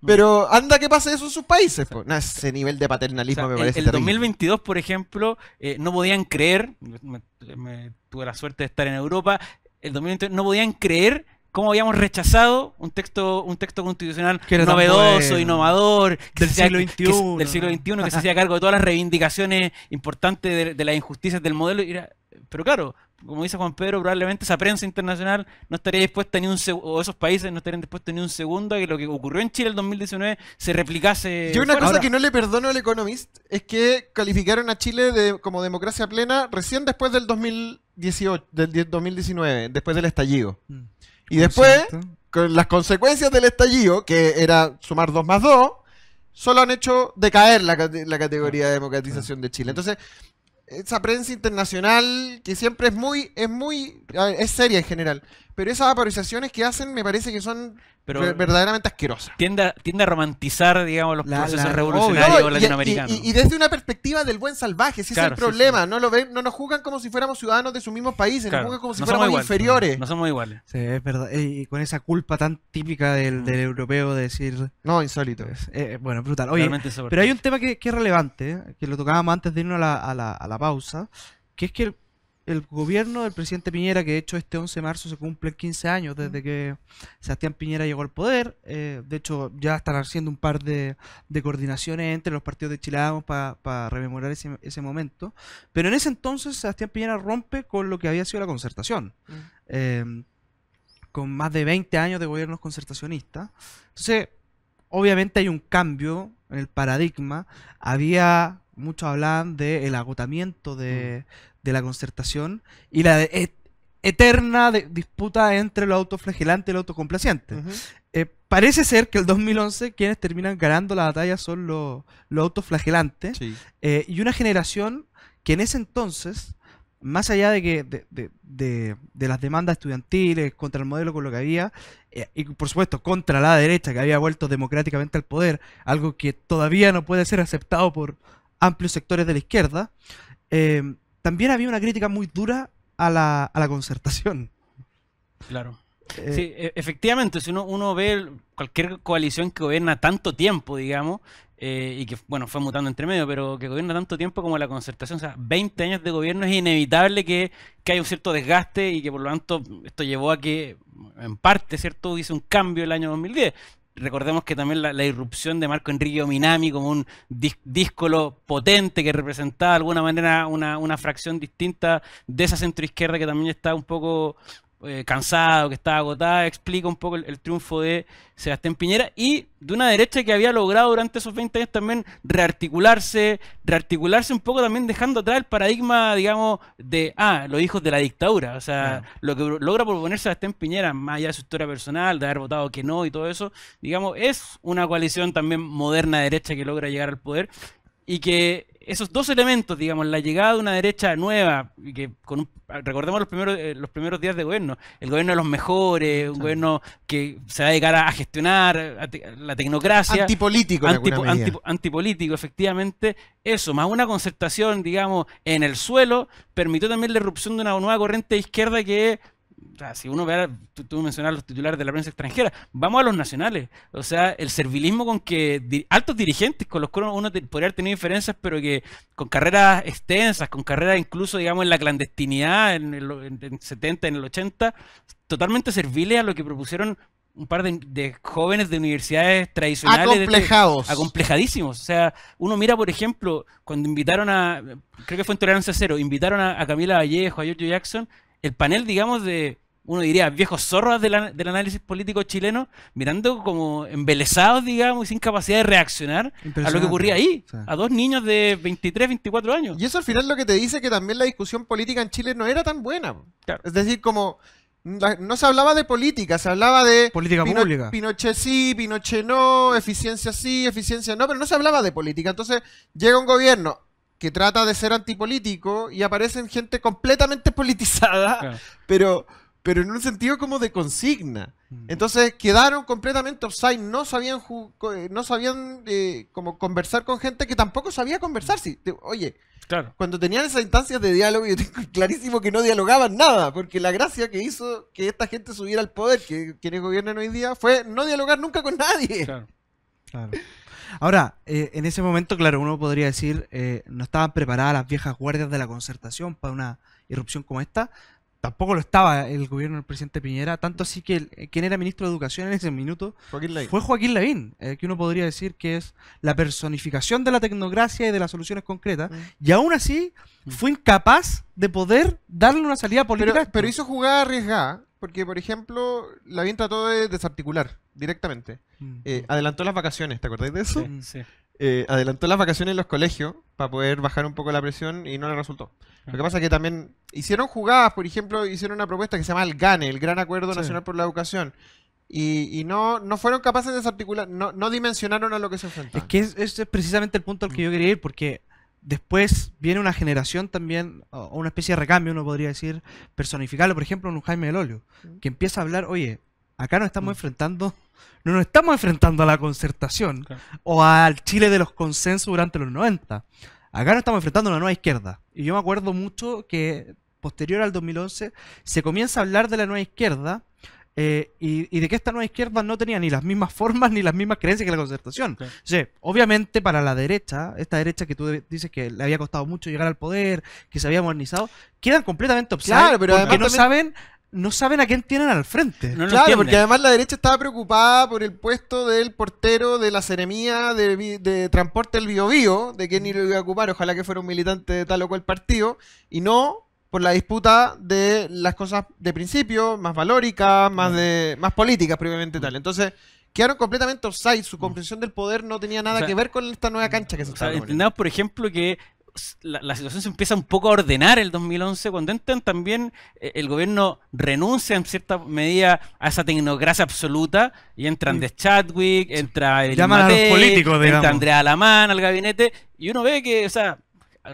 Pero anda que pase eso en sus países. Po. No, ese nivel de O paternalismo sea, me parece el terrible. 2022, por ejemplo, no podían creer, tuve la suerte de estar en Europa, el 2022 no podían creer cómo habíamos rechazado un texto constitucional Que era tan novedoso, bueno. innovador, que Del se hacía- siglo que- XXI. del siglo XXI, que se hacía cargo de todas las reivindicaciones importantes de las injusticias del modelo. Pero claro, como dice Juan Pedro, probablemente esa prensa internacional no estaría dispuesta ni un segundo, o esos países no estarían dispuestos ni un segundo a que lo que ocurrió en Chile en 2019 se replicase. Yo una fuera. cosa que no le perdono al Economist es que calificaron a Chile como democracia plena recién después del 2018, del 2019, después del estallido. Y después, con las consecuencias del estallido, que era sumar 2 más 2, solo han hecho decaer la categoría de democratización de Chile. Entonces, esa prensa internacional que siempre es seria en general, pero esas vaporizaciones que hacen me parece que son Pero verdaderamente asquerosas. tiende a romantizar, digamos, los procesos la- revolucionarios No, latinoamericanos. y desde una perspectiva del buen salvaje, ese Claro, es sí, el problema. No lo ven, no nos juzgan como si fuéramos ciudadanos de sus mismos países, Claro, nos juzgan como si no fuéramos somos iguales, inferiores. No somos iguales. Sí, es verdad. Y con esa culpa tan típica del europeo de decir... No, insólito. bueno, brutal. Oye, Realmente insoportable. pero hay un tema que es relevante, que lo tocábamos antes de irnos a la pausa, que es que el gobierno del presidente Piñera, que de hecho este 11 de marzo se cumplen 15 años desde que Sebastián Piñera llegó al poder, de hecho ya están haciendo un par de coordinaciones entre los partidos de Chile Vamos para rememorar ese momento, pero en ese entonces Sebastián Piñera rompe con lo que había sido la concertación, con más de 20 años de gobiernos concertacionistas. Entonces, obviamente hay un cambio en el paradigma. Muchos hablaban del agotamiento de la concertación y la eterna disputa entre lo autoflagelante y lo autocomplaciente. Ujú. Parece ser que el 2011 quienes terminan ganando la batalla son los autoflagelantes, Sí. y una generación que en ese entonces, más allá de que de las demandas estudiantiles contra el modelo con lo que había, y por supuesto contra la derecha que había vuelto democráticamente al poder, algo que todavía no puede ser aceptado por amplios sectores de la izquierda, también había una crítica muy dura a la concertación. Claro. Eh, Sí, efectivamente, si uno ve cualquier coalición que gobierna tanto tiempo, digamos, y que, bueno, fue mutando entre medio, pero que gobierna tanto tiempo como la concertación, o sea, 20 años de gobierno, es inevitable que haya un cierto desgaste y que por lo tanto esto llevó a que, en parte, ¿cierto?, hubiese un cambio el año 2010. Recordemos que también la irrupción de Marco Enrique Ominami como un díscolo potente que representaba de alguna manera una fracción distinta de esa centroizquierda que también está un poco cansado, que estaba agotada, explica un poco el triunfo de Sebastián Piñera y de una derecha que había logrado durante esos 20 años también rearticularse un poco también dejando atrás el paradigma, digamos, de, los hijos de la dictadura. O sea, lo que logra proponer Sebastián Piñera, más allá de su historia personal, de haber votado que no y todo eso, digamos, es una coalición también moderna derecha que logra llegar al poder y que esos dos elementos, digamos, la llegada de una derecha nueva, y que recordemos los primeros días de gobierno, el gobierno de los mejores, un gobierno que se va a dedicar a gestionar la tecnocracia. Antipolítico en alguna medida. Antipolítico, efectivamente. Eso, más una concertación, digamos, en el suelo, permitió también la irrupción de una nueva corriente de izquierda que... O sea, si uno ve, tú mencionabas los titulares de la prensa extranjera, vamos a los nacionales. O sea, el servilismo con que altos dirigentes con los cuales uno podría haber tenido diferencias, pero que con carreras extensas, con carreras incluso, digamos, en la clandestinidad, en el 70, en el 80, totalmente serviles a lo que propusieron un par de jóvenes de universidades tradicionales. Acomplejados. Acomplejadísimos. O sea, uno mira, por ejemplo, cuando creo que fue en Tolerancia Cero, invitaron a Camila Vallejo, a Giorgio Jackson, el panel, digamos, uno diría, viejos zorros del análisis político chileno, mirando como embelesados, digamos, y sin capacidad de reaccionar a lo que ocurría ahí, sí. a dos niños de 23, 24 años. Y eso al final lo que te dice que también la discusión política en Chile no era tan buena. Claro. Es decir, como no se hablaba de política, se hablaba de política pública. Pinochet sí, Pinochet no, eficiencia sí, eficiencia no, pero no se hablaba de política. Entonces llega un gobierno que trata de ser antipolítico y aparecen gente completamente politizada, Claro. pero en un sentido como de consigna. Entonces quedaron completamente offside, no sabían como conversar con gente que tampoco sabía conversar. Oye, Claro. cuando tenían esas instancias de diálogo, yo tengo clarísimo que no dialogaban nada, porque la gracia que hizo que esta gente subiera al poder, que quienes gobiernan hoy día, fue no dialogar nunca con nadie. Claro. Claro. Ahora, en ese momento, claro, uno podría decir, no estaban preparadas las viejas guardias de la concertación para una irrupción como esta. Tampoco lo estaba el gobierno del presidente Piñera, tanto así que quien era ministro de Educación en ese minuto Joaquín Lavín. fue Joaquín Lavín, que uno podría decir que es la personificación de la tecnocracia y de las soluciones concretas, y aún así fue incapaz de poder darle una salida política. a esto. Pero hizo jugada arriesgada, porque, por ejemplo, Lavín trató de desarticular directamente. Adelantó las vacaciones, ¿te acordáis de eso? Sí, sí. Adelantó las vacaciones en los colegios para poder bajar un poco la presión y no le resultó. Lo que pasa es que también hicieron jugadas, por ejemplo, hicieron una propuesta que se llama el GANE, el Gran Acuerdo Sí. Nacional por la Educación, y no fueron capaces de desarticular, no dimensionaron a lo que se enfrentaban. Es que ese es precisamente el punto al que yo quería ir, porque Después viene una generación también, o una especie de recambio, uno podría decir, personificarlo, por ejemplo, en un Jaime del Olio, que empieza a hablar, oye, acá nos estamos enfrentando, no nos estamos enfrentando a la concertación Claro. o al Chile de los consensos durante los 90. Acá nos estamos enfrentando a una nueva izquierda. Y yo me acuerdo mucho que posterior al 2011 se comienza a hablar de la nueva izquierda y de que esta nueva izquierda no tenía ni las mismas formas ni las mismas creencias que la concertación. Claro. O sea, obviamente para la derecha, esta derecha que tú dices que le había costado mucho llegar al poder, que se había modernizado, quedan completamente obsoletos Claro, pero porque además no saben a quién tienen al frente. No lo Claro, entienden. porque además la derecha estaba preocupada por el puesto del portero de la Seremía de transporte del Biobío, de quién lo iba a ocupar, ojalá que fuera un militante de tal o cual partido, y no por la disputa de las cosas de principio, más valóricas, más políticas, previamente tal. Entonces, quedaron completamente offside, su comprensión del poder no tenía nada O sea, que ver con esta nueva cancha que se O sea, estaba proponiendo. entendamos, por ejemplo, que la situación se empieza un poco a ordenar el 2011 cuando entran también el gobierno renuncia en cierta medida a esa tecnocracia absoluta y entran de Chadwick, entra el Llaman a los políticos, digamos. entra Andrea Alamán al gabinete y uno ve que, o sea,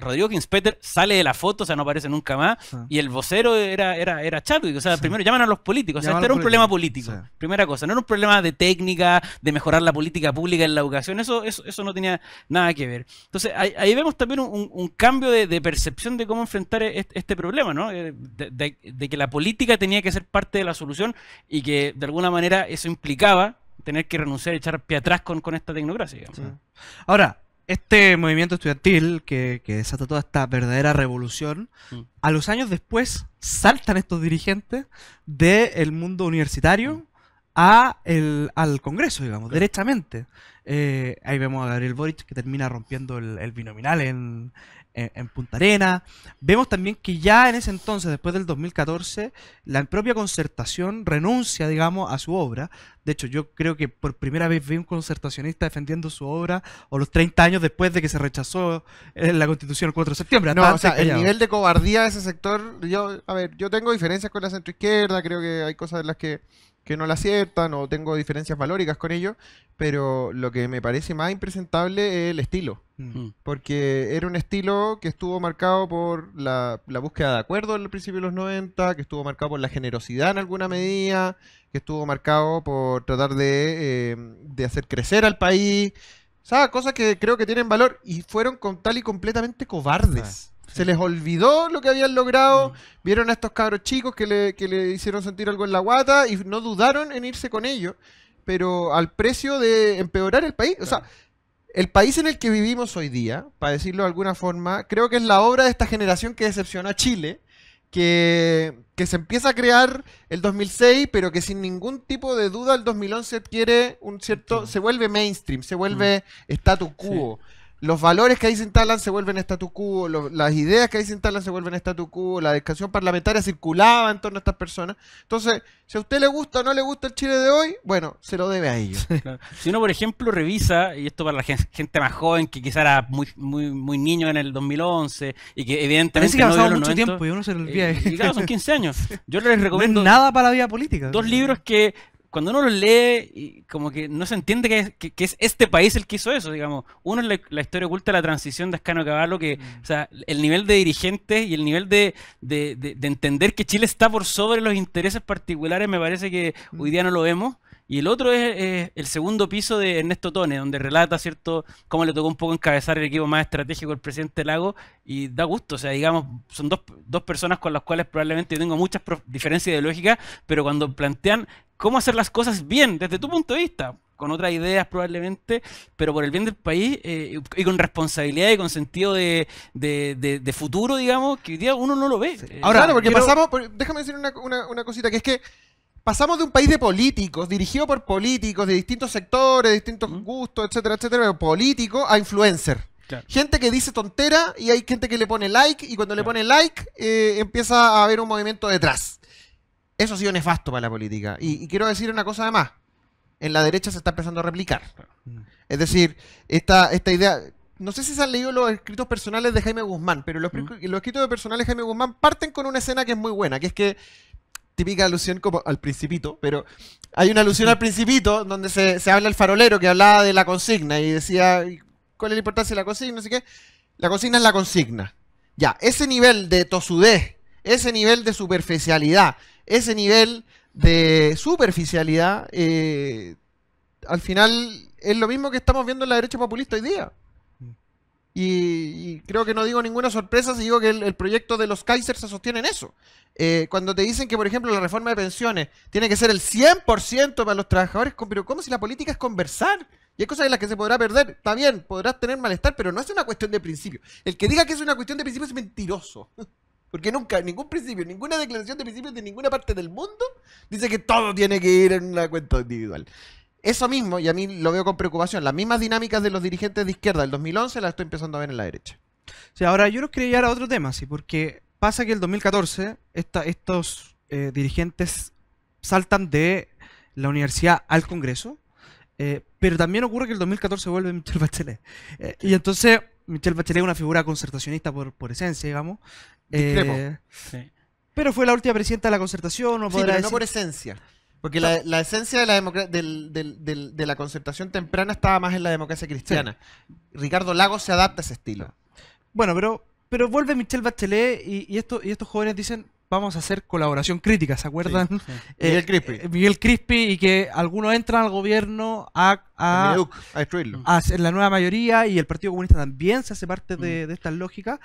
Rodrigo Kinspeter sale de la foto, o sea, no aparece nunca más, y el vocero era Chadwick, o sea, primero llaman a los políticos, o sea, Llaman este a era los un problema políticos, político, sí. primera cosa, no era un problema de técnica, de mejorar la política pública en la educación, eso no tenía nada que ver. Entonces, ahí vemos también un cambio de percepción de cómo enfrentar este problema, ¿no? De que la política tenía que ser parte de la solución y que de alguna manera eso implicaba tener que renunciar y echar pie atrás con esta tecnocracia, digamos. Ahora, este movimiento estudiantil que desata toda esta verdadera revolución, a los años después saltan estos dirigentes del mundo universitario al Congreso, digamos, derechamente. Ahí vemos a Gabriel Boric que termina rompiendo el binominal en Punta Arenas. Vemos también que ya en ese entonces, después del 2014, la propia Concertación renuncia, digamos, a su obra. De hecho, yo creo que por primera vez vi un concertacionista defendiendo su obra o los 30 años después de que se rechazó la Constitución el 4 de septiembre. No, Hasta o sea, antes el callado. nivel de cobardía de ese sector, yo tengo diferencias con la centroizquierda, creo que hay cosas en las que no la aciertan o tengo diferencias valóricas con ellos, pero lo que me parece más impresentable es el estilo. Mm. Porque era un estilo que estuvo marcado por la búsqueda de acuerdo al principio de los 90, que estuvo marcado por la generosidad en alguna medida, que estuvo marcado por tratar de hacer crecer al país. O sea, cosas que creo que tienen valor y fueron tal y completamente cobardes. Se les olvidó lo que habían logrado, vieron a estos cabros chicos que le hicieron sentir algo en la guata y no dudaron en irse con ellos, pero al precio de empeorar el país. O sea, el país en el que vivimos hoy día, para decirlo de alguna forma, creo que es la obra de esta generación que decepcionó a Chile, que se empieza a crear el 2006, pero que sin ningún tipo de duda el 2011 adquiere un cierto, se vuelve mainstream, se vuelve status quo. Los valores que ahí se instalan se vuelven status quo, las ideas que ahí se instalan se vuelven status quo, la discusión parlamentaria circulaba en torno a estas personas. Entonces, si a usted le gusta o no le gusta el Chile de hoy, bueno, se lo debe a ellos. Claro. Si uno, por ejemplo, revisa, y esto para la gente más joven, que quizá era muy niño en el 2011, y que evidentemente Parece que ha no pasado vio los mucho 90, tiempo y uno se le olvida. y claro, son 15 años. Yo les No es recomiendo nada para la vida política. dos libros que cuando uno los lee, y como que no se entiende que es este país el que hizo eso, digamos. Uno es la historia oculta de la transición de Ascano Cavallo, que, o sea, el nivel de dirigentes y el nivel de entender que Chile está por sobre los intereses particulares, me parece que hoy día no lo vemos. Y el otro es el segundo piso de Ernesto Tone, donde relata, ¿cierto?, cómo le tocó un poco encabezar el equipo más estratégico del presidente Lago, y da gusto, o sea, digamos, son dos personas con las cuales probablemente yo tengo muchas diferencias ideológicas, pero cuando plantean cómo hacer las cosas bien, desde tu punto de vista, con otras ideas probablemente, pero por el bien del país, y con responsabilidad y con sentido de futuro, digamos, que hoy día uno no lo ve. Ahora, Claro, porque quiero- déjame decir una cosita, que es que pasamos de un país de políticos, dirigido por políticos de distintos sectores, de distintos gustos, etcétera, etcétera, político a influencer. Claro. Gente que dice tontera y hay gente que le pone like, y cuando le pone like empieza a haber un movimiento detrás. Eso ha sido nefasto para la política. Y quiero decir una cosa además. En la derecha se está empezando a replicar. Es decir, esta idea... No sé si se han leído los escritos personales de Jaime Guzmán, pero los escritos personales de Jaime Guzmán parten con una escena que es muy buena, que es que típica alusión como al Principito, pero hay una alusión al Principito donde se habla el farolero que hablaba de la consigna y decía cuál es la importancia de la consigna, no sé qué. La consigna es la consigna. Ya, ese nivel de tosudez, ese nivel de superficialidad, ese nivel de superficialidad, al final es lo mismo que estamos viendo en la derecha populista hoy día. Y creo que no digo ninguna sorpresa si digo que el proyecto de los Kaiser se sostiene en eso. Cuando te dicen que, por ejemplo, la reforma de pensiones tiene que ser el 100% para los trabajadores, pero ¿cómo si la política es conversar? Y hay cosas en las que se podrá perder. Está bien, podrás tener malestar, pero no es una cuestión de principio. El que diga que es una cuestión de principio es mentiroso. Porque nunca, ningún principio, ninguna declaración de principios de ninguna parte del mundo dice que todo tiene que ir en una cuenta individual. Eso mismo, y a mí lo veo con preocupación, las mismas dinámicas de los dirigentes de izquierda del 2011 las estoy empezando a ver en la derecha. Sí, ahora yo los quería llevar a otro tema, sí, porque pasa que el 2014 estos dirigentes saltan de la universidad al Congreso, pero también ocurre que el 2014 vuelve Michelle Bachelet. Y entonces Michelle Bachelet es una figura concertacionista por esencia, digamos. Discrepo. Sí. Pero fue la última presidenta de la concertación, no Sí, podrá pero no decir... por esencia. Porque la esencia de de la concertación temprana estaba más en la democracia cristiana. Ricardo Lagos se adapta a ese estilo. Bueno, pero vuelve Michelle Bachelet y estos jóvenes dicen, vamos a hacer colaboración crítica, ¿se acuerdan? Sí. Miguel Crispi. Miguel Crispi, y que algunos entran al gobierno A destruirlo. a hacer la nueva mayoría, y el Partido Comunista también se hace parte de estas lógicas.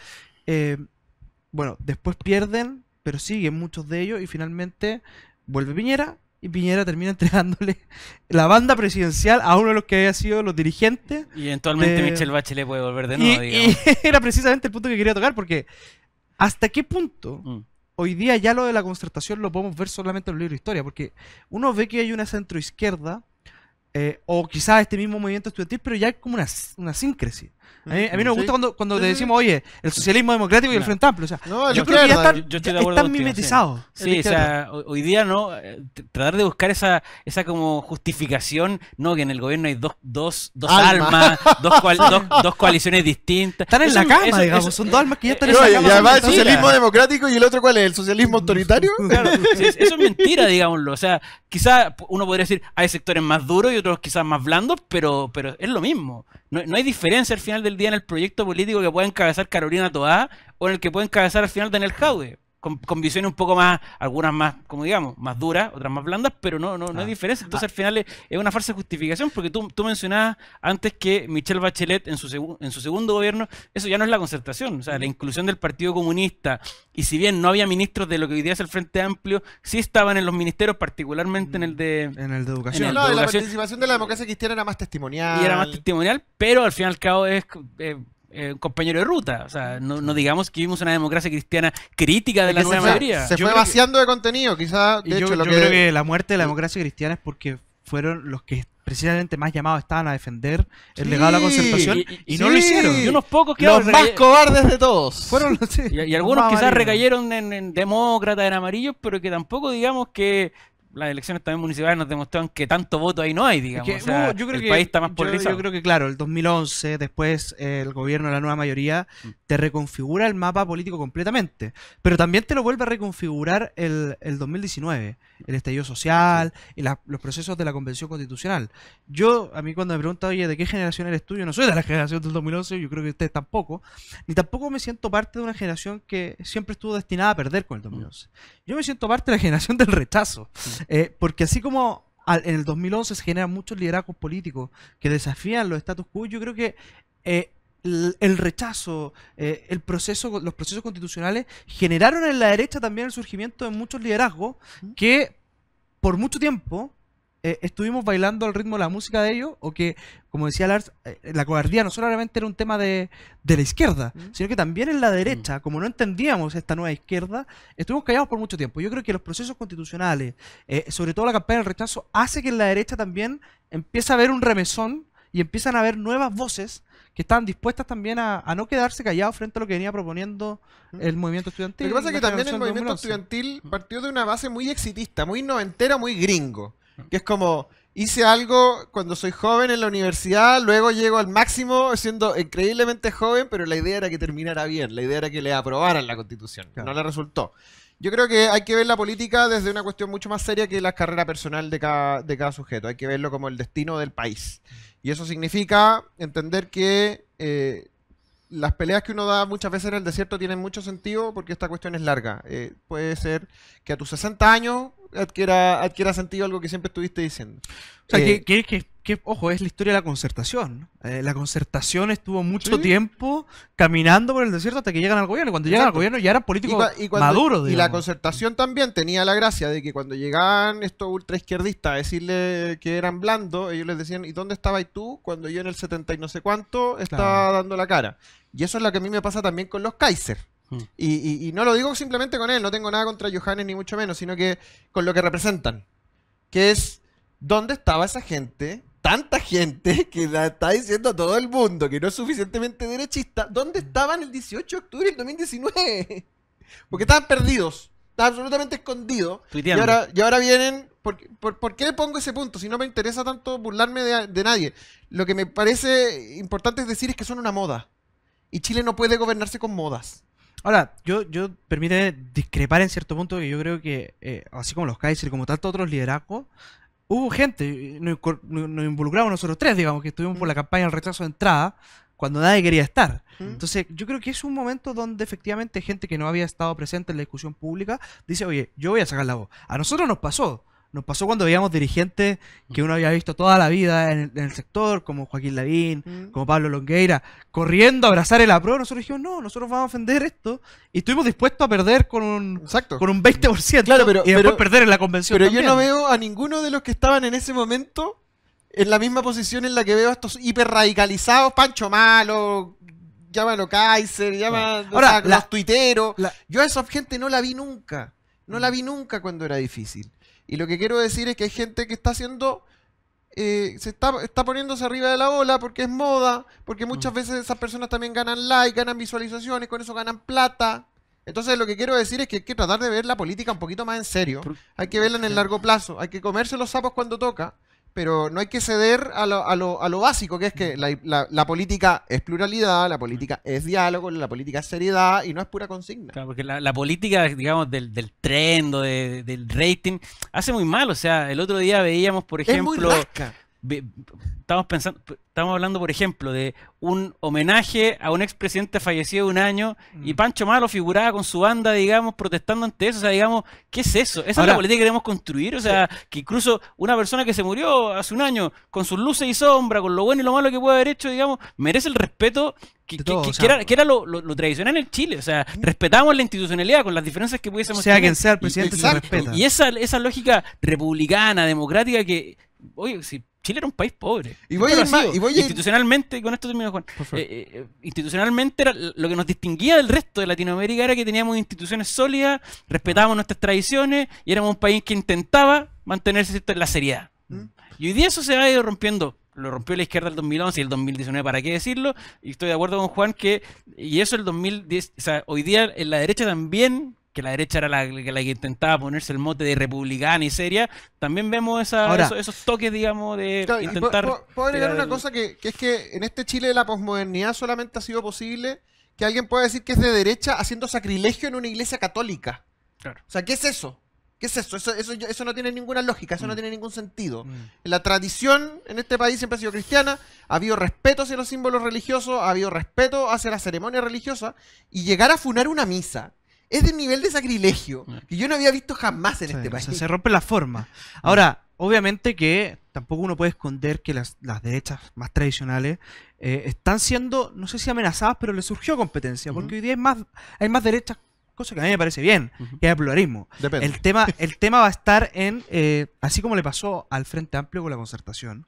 Bueno, después pierden, pero siguen muchos de ellos, y finalmente vuelve Piñera, y Piñera termina entregándole la banda presidencial a uno de los que había sido los dirigentes. Y eventualmente Michelle Bachelet puede volver de nuevo, Y digamos. era precisamente el punto que quería tocar, porque ¿hasta qué punto hoy día ya lo de la concertación lo podemos ver solamente en los libros de historia? Porque uno ve que hay una centroizquierda, o quizás este mismo movimiento estudiantil, pero ya hay como una síncresis. A mí me gusta cuando Sí, te sí. decimos, oye, el socialismo democrático y el No. Frente Amplio. O sea, No, yo la creo que ya izquierda, están, yo estoy de ya acuerdo están contigo, mimetizados. Sí, o sea, hoy día no tratar de buscar esa como justificación, no, que en el gobierno hay dos Alma. almas, dos coaliciones distintas. Están en Eso- la cama, eso- digamos. eso- Son dos almas que ya están en No, la y cama. además el son socialismo mentiras. democrático y el otro, ¿cuál es? ¿El socialismo autoritario? Claro, sí, eso es mentira, digámoslo. O sea, quizá uno podría decir, hay sectores más duros y otros quizás más blandos, pero es lo mismo. No hay diferencia al final del día en el proyecto político que pueda encabezar Carolina Toá o en el que puede encabezar al final Daniel Jaude. Con visiones un poco más, algunas más, como digamos, más duras, otras más blandas, pero no hay diferencia. Entonces al final es una falsa justificación, porque tú mencionabas antes que Michelle Bachelet en su segundo gobierno, eso ya no es la concertación, o sea, la inclusión del Partido Comunista, y si bien no había ministros de lo que hoy día es el Frente Amplio, sí estaban en los ministerios, particularmente en el de... En el de educación. En No, y la educación. participación de la democracia cristiana era más testimonial. Y era más testimonial, pero al fin y al cabo es un compañero de ruta. O sea, no digamos que vivimos una democracia cristiana crítica de la Que nueva mayoría. se Yo fue creo que- vaciando de contenido, quizás. Y De yo hecho, lo creo que la muerte de la democracia cristiana es porque fueron los que precisamente más llamados estaban a defender el Sí, legado de la concertación y no lo sí. hicieron. Y unos pocos que los más cobardes de todos. Fueron sí, y los algunos más quizás amarillos. recayeron en demócratas, en amarillos, pero que tampoco digamos que las elecciones también municipales nos demostraron que tanto voto ahí no hay, digamos. Que, O sea, yo creo el que, país está más yo polarizado. creo que, claro, el 2011, después el gobierno de la nueva mayoría, te reconfigura el mapa político completamente. Pero también te lo vuelve a reconfigurar el 2019, el estallido social y los procesos de la Convención Constitucional. A mí cuando me preguntan, oye, ¿de qué generación eres tú? Yo no soy de la generación del 2011, yo creo que ustedes tampoco. Ni tampoco me siento parte de una generación que siempre estuvo destinada a perder con el 2011. Yo me siento parte de la generación del rechazo. Porque así como en el 2011 se generan muchos liderazgos políticos que desafían los status quo, yo creo que el rechazo, los procesos constitucionales generaron en la derecha también el surgimiento de muchos liderazgos que por mucho tiempo estuvimos bailando al ritmo de la música de ellos, o que, como decía Lars, la cobardía no solamente era un tema de la izquierda, sino que también en la derecha, como no entendíamos esta nueva izquierda, estuvimos callados por mucho tiempo. Yo creo que los procesos constitucionales, sobre todo la campaña del rechazo, hace que en la derecha también empiece a haber un remesón y empiezan a haber nuevas voces que estaban dispuestas también a no quedarse callados frente a lo que venía proponiendo el movimiento estudiantil. Lo que pasa es que la también el generación movimiento 2011. estudiantil partió de una base muy exitista, muy noventera, muy gringo. Que es como, hice algo cuando soy joven en la universidad, luego llego al máximo siendo increíblemente joven, pero la idea era que terminara bien, la idea era que le aprobaran la constitución. Claro. No le resultó. Yo creo que hay que ver la política desde una cuestión mucho más seria que la carrera personal de cada sujeto. Hay que verlo como el destino del país. Y eso significa entender que las peleas que uno da muchas veces en el desierto tienen mucho sentido porque esta cuestión es larga. Puede ser que a tus 60 años adquiera sentido algo que siempre estuviste diciendo. O sea, ojo, es la historia de la concertación. La concertación estuvo mucho Sí. tiempo caminando por el desierto hasta que llegan al gobierno. Cuando llegan al Exacto. gobierno ya eran políticos Cuando- maduros, y la digamos. concertación también tenía la gracia de que cuando llegaban estos ultraizquierdistas a decirle que eran blandos, ellos les decían, ¿y dónde estabas tú cuando yo en el 70 y no sé cuánto estaba Claro. dando la cara? Y eso es lo que a mí me pasa también con los Kaiser. Mm. Y no lo digo simplemente con él, no tengo nada contra Johannes ni mucho menos, sino que con lo que representan. Que es, ¿dónde estaba esa gente? Tanta gente que la está diciendo a todo el mundo que no es suficientemente derechista. ¿Dónde estaban el 18 de octubre del 2019? Porque estaban perdidos, estaban absolutamente escondidos. Y Tuiteando. ahora vienen. ¿Por qué pongo ese punto? Si no me interesa tanto burlarme de nadie. Lo que me parece importante es decir es que son una moda. Y Chile no puede gobernarse con modas. Ahora, yo permíteme discrepar en cierto punto, que yo creo que, así como los Kaiser, como tantos otros liderazgos, hubo gente, nos involucramos nosotros tres, digamos, que estuvimos por la campaña del rechazo de entrada, cuando nadie quería estar. ¿Mm? Entonces, yo creo que es un momento donde efectivamente gente que no había estado presente en la discusión pública dice, oye, yo voy a sacar la voz. A nosotros nos pasó. Nos pasó cuando veíamos dirigentes que uno había visto toda la vida en el sector, como Joaquín Lavín, ¿Mm? como Pablo Longueira, corriendo a abrazar el apruebo. Nosotros dijimos, no, nosotros vamos a defender esto. Y estuvimos dispuestos a perder con un Exacto. 20%. Claro, y después perder en la convención Pero también. yo no veo a ninguno de los que estaban en ese momento en la misma posición en la que veo a estos hiper radicalizados, Pancho Malo, llámalo Kaiser, llámalo Ahora, los tuiteros. la- Yo a esa gente no la vi nunca. No la vi nunca cuando era difícil. Y lo que quiero decir es que hay gente que está haciendo... está poniéndose arriba de la ola porque es moda, porque muchas veces esas personas también ganan like, ganan visualizaciones, con eso ganan plata. Entonces lo que quiero decir es que hay que tratar de ver la política un poquito más en serio. Hay que verla en el largo plazo, hay que comerse los sapos cuando toca, pero no hay que ceder a lo básico, que es que la política es pluralidad, la política es diálogo, la política es seriedad y no es pura consigna. Claro, porque la política, digamos, del trend o del rating hace muy mal. O sea, el otro día veíamos, por Es muy ejemplo, rasca. ve- estamos hablando, por ejemplo, de un homenaje a un expresidente fallecido de un año y Pancho Malo figuraba con su banda, digamos, protestando ante eso. O sea, digamos, ¿qué es eso? ¿Esa es Ahora- la política que queremos construir? O sea, que incluso una persona que se murió hace un año, con sus luces y sombras, con lo bueno y lo malo que puede haber hecho, digamos, merece el respeto De todo, o que sea- era lo tradicional en Chile. O sea, respetamos la institucionalidad con las diferencias que pudiésemos Sea tener. quien sea el presidente, se exacto. respeta. Y esa lógica republicana, democrática que, oye, si Chile era un país pobre. Y voy a Siempre ir lo ha más- sido. y voy a ir- Institucionalmente, y con esto termino, Juan, Por favor. institucionalmente era lo que nos distinguía del resto de Latinoamérica era que teníamos instituciones sólidas, respetábamos nuestras tradiciones y éramos un país que intentaba mantenerse, ¿cierto?, en la seriedad. ¿Mm? Y hoy día eso se ha ido rompiendo. Lo rompió la izquierda el 2011 y el 2019, ¿para qué decirlo? Y estoy de acuerdo con Juan que, y eso el 2010, o sea, hoy día en la derecha también, que la derecha era la que intentaba ponerse el mote de republicana y seria, también vemos Ahora- esos toques, digamos, de Claro, y intentar... puedo agregar tirar una el- cosa que es que en este Chile de la posmodernidad solamente ha sido posible que alguien pueda decir que es de derecha haciendo sacrilegio en una iglesia católica. Claro. O sea, ¿qué es eso? ¿Qué es eso? Eso no tiene ninguna lógica, eso no tiene ningún sentido. Mm. La tradición en este país siempre ha sido cristiana, ha habido respeto hacia los símbolos religiosos, ha habido respeto hacia la ceremonia religiosa, y llegar a funar una misa es de nivel de sacrilegio que yo no había visto jamás en Sí, este o país. sea, se rompe la forma. Ahora, obviamente que tampoco uno puede esconder que las derechas más tradicionales están siendo, no sé si amenazadas, pero les surgió competencia, porque hoy día hay más derechas, cosa que a mí me parece bien, Ujú. que haya pluralismo. Depende. El tema va a estar en, así como le pasó al Frente Amplio con la concertación.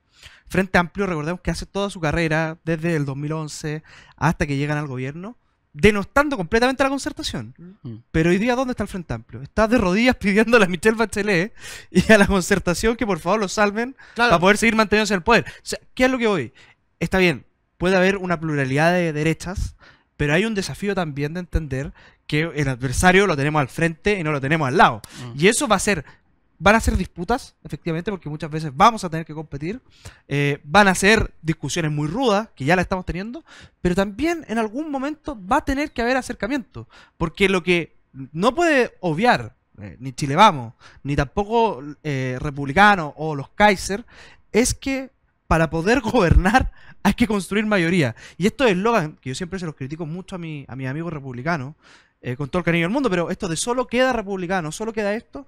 Frente Amplio, recordemos que hace toda su carrera, desde el 2011 hasta que llegan al gobierno, denostando completamente la concertación. Mm. Pero hoy día, ¿dónde está el Frente Amplio? Está de rodillas pidiéndole a Michelle Bachelet y a la concertación que por favor lo salven Claro. para poder seguir manteniéndose en el poder. O sea, ¿qué es lo que voy? Está bien, puede haber una pluralidad de derechas, pero hay un desafío también de entender que el adversario lo tenemos al frente y no lo tenemos al lado. Mm. Y eso van a ser disputas, efectivamente, porque muchas veces vamos a tener que competir. Van a ser discusiones muy rudas, que ya la estamos teniendo, pero también en algún momento va a tener que haber acercamiento. Porque lo que no puede obviar ni Chile Vamos, ni tampoco Republicano o los Kaiser, es que para poder gobernar hay que construir mayoría. Y estos eslogan, que yo siempre se los critico mucho a mis amigos republicanos, con todo el cariño del mundo, pero esto de solo queda republicano, solo queda esto,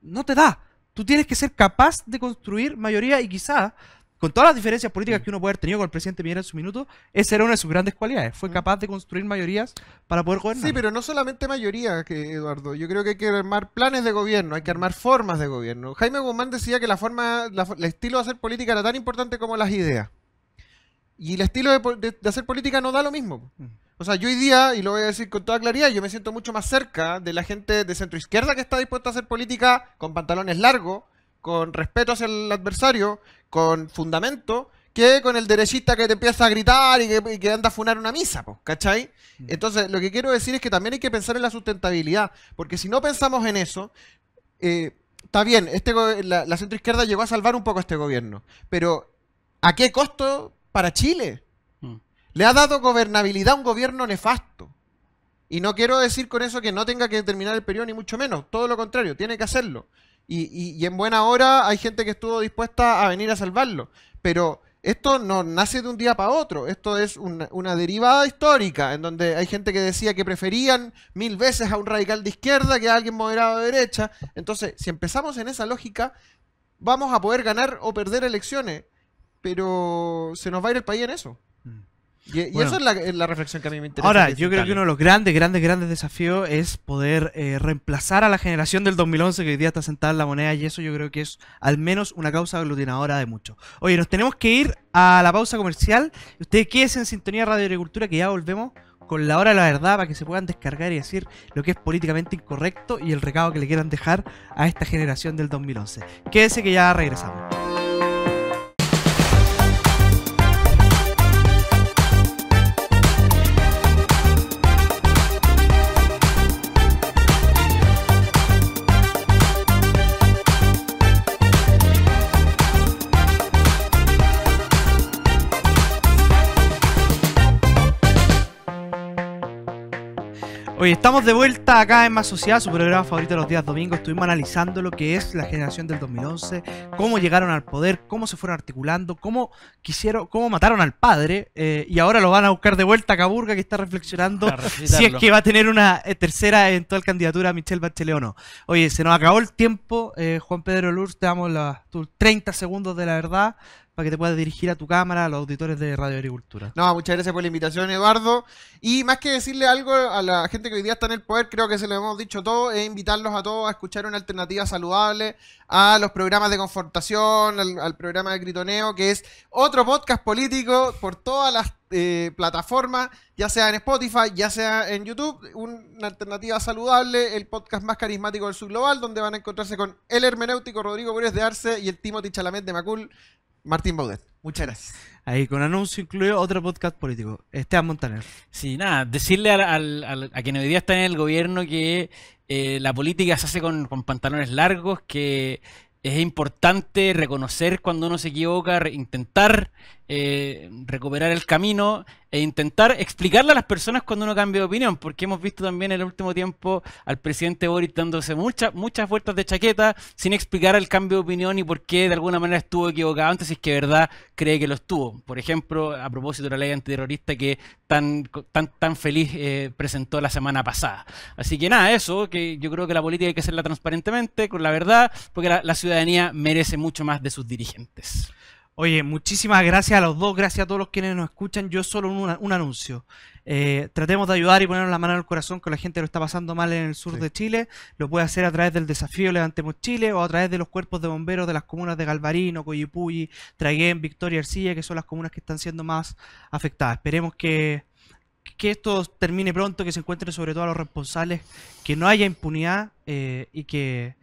no te da. Tú tienes que ser capaz de construir mayoría y quizás, con todas las diferencias políticas que uno puede haber tenido con el presidente Piñera en su minuto, esa era una de sus grandes cualidades. Fue capaz de construir mayorías para poder gobernar. Sí, pero no solamente mayoría, Eduardo. Yo creo que hay que armar planes de gobierno, hay que armar formas de gobierno. Jaime Guzmán decía que el estilo de hacer política era tan importante como las ideas. Y el estilo de hacer política no da lo mismo. O sea, yo hoy día, y lo voy a decir con toda claridad, yo me siento mucho más cerca de la gente de centro izquierda que está dispuesta a hacer política con pantalones largos, con respeto hacia el adversario, con fundamento, que con el derechista que te empieza a gritar y que anda a funar una misa, ¿cachai? Entonces, lo que quiero decir es que también hay que pensar en la sustentabilidad, porque si no pensamos en eso, está bien, la centroizquierda llegó a salvar un poco este gobierno, pero ¿a qué costo para Chile? Le ha dado gobernabilidad a un gobierno nefasto. Y no quiero decir con eso que no tenga que terminar el periodo, ni mucho menos, todo lo contrario, tiene que hacerlo. Y en buena hora hay gente que estuvo dispuesta a venir a salvarlo. Pero esto no nace de un día para otro. Esto es una derivada histórica en donde hay gente que decía que preferían 1000 veces a un radical de izquierda que a alguien moderado de derecha. Entonces, si empezamos en esa lógica, vamos a poder ganar o perder elecciones. Pero se nos va a ir el país en eso. Y Bueno, eso es la reflexión que a mí me interesa. ahora, yo creo que uno de los grandes desafíos es poder reemplazar a la generación del 2011 que hoy día está sentada en la moneda, y eso yo creo que es al menos una causa aglutinadora de muchos. Oye, nos tenemos que ir a la pausa comercial. Ustedes quédense en sintonía de Radio Agricultura, que ya volvemos con la hora de la verdad para que se puedan descargar y decir lo que es políticamente incorrecto y el recado que le quieran dejar a esta generación del 2011. Quédense que ya regresamos. Oye, estamos de vuelta acá en Más Sociedad, su programa favorito de los días domingos. Estuvimos analizando lo que es la generación del 2011, cómo llegaron al poder, cómo se fueron articulando, cómo mataron al padre, y ahora lo van a buscar de vuelta a Caburga, que está reflexionando si es que va a tener una tercera eventual candidatura a Michelle Bachelet o no. Oye, se nos acabó el tiempo. Juan Pedro Lurz, te damos tus 30 segundos de la verdad para que te puedas dirigir a tu cámara, a los auditores de Radio Agricultura. No, muchas gracias por la invitación, Eduardo. Y más que decirle algo a la gente que hoy día está en el poder, creo que se lo hemos dicho todo, es invitarlos a todos a escuchar una alternativa saludable a los programas de confrontación, al programa de gritoneo, que es otro podcast político por todas las plataformas, ya sea en Spotify, ya sea en YouTube, una alternativa saludable, el podcast más carismático del subglobal, donde van a encontrarse con el hermenéutico Rodrigo Pérez de Arce y el Timothy Chalamet de Macul, Martín Baudet. Muchas gracias. Ahí, con anuncio incluido, otro podcast político. Esteban Montaner. Sí, nada, decirle a quien hoy día está en el gobierno que la política se hace con pantalones largos, que es importante reconocer cuando uno se equivoca, intentar recuperar el camino e intentar explicarle a las personas cuando uno cambia de opinión, porque hemos visto también en el último tiempo al presidente Boric dándose muchas vueltas de chaqueta sin explicar el cambio de opinión y por qué de alguna manera estuvo equivocado antes, si es que de verdad cree que lo estuvo. Por ejemplo, a propósito de la ley antiterrorista que tan feliz presentó la semana pasada. Así que nada, eso, que yo creo que la política hay que hacerla transparentemente, con la verdad, porque la ciudadanía merece mucho más de sus dirigentes. Oye, muchísimas gracias a los dos, gracias a todos los quienes nos escuchan. Yo solo un anuncio. Tratemos de ayudar y ponernos la mano en el corazón con la gente que lo está pasando mal en el sur de Chile. Lo puede hacer a través del desafío Levantemos Chile o a través de los cuerpos de bomberos de las comunas de Galvarino, Coyipulli, Traiguén, Victoria, Ercilla, que son las comunas que están siendo más afectadas. Esperemos que esto termine pronto, que se encuentren sobre todo a los responsables, que no haya impunidad y que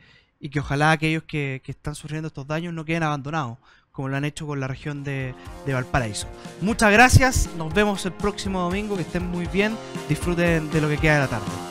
ojalá aquellos que están sufriendo estos daños no queden abandonados, como lo han hecho con la región de Valparaíso. Muchas gracias, nos vemos el próximo domingo, que estén muy bien, disfruten de lo que queda de la tarde.